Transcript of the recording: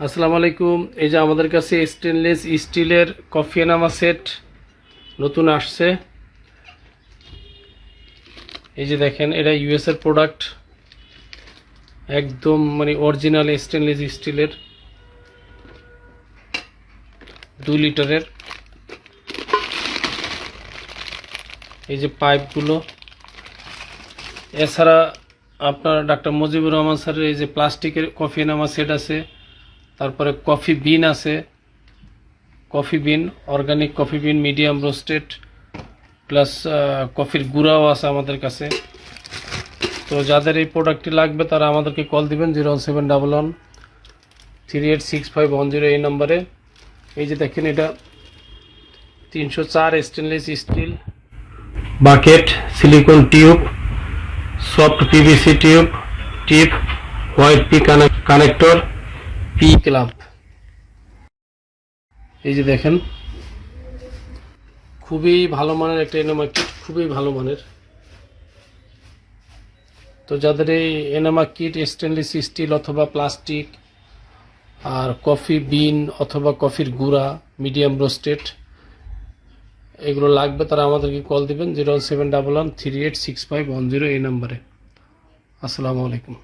আসসালামু আলাইকুম। এই যে আমাদের কাছে স্টেনলেস স্টিলের কফি এনামা সেট নতুন আসছে। এই যে দেখেন, এটা ইউএস এর প্রোডাক্ট, একদম মানে অরিজিনাল স্টেনলেস স্টিলের 2 লিটারের। এই যে পাইপগুলো, এছাড়া আপনার ডাক্তার মুজিবুর রহমান স্যারের এই যে প্লাস্টিকের কফি এনামা সেট আছে, তারপরে কফি বিন আছে, কফি বিন অর্গানিক কফি বিন মিডিয়াম রোস্টেড, প্লাস কফির গুঁড়াও আছে আমাদের কাছে। তো যাদের এই প্রোডাক্টটি লাগবে তারা আমাদেরকে কল দিবেন 01711386510 এই নম্বরে। এই যে দেখেন, এটা 304 stainless steel bucket, silicon tube, soft PVC tube, tip, white P connector, P clamp. এই যে দেখেন, খুবই ভালো মানের একটা এনামা কিট, খুবই ভালো মানের। তো যাদের এই এনামা কিট স্টেনলেস স্টিল অথবা প্লাস্টিক আর কফি বিন অথবা কফির গুঁড়া মিডিয়াম রোস্টেড এগুলো লাগবে তারা আমাদেরকে কল দিবেন 01711386510 এই নম্বরে। আসসালামু আলাইকুম।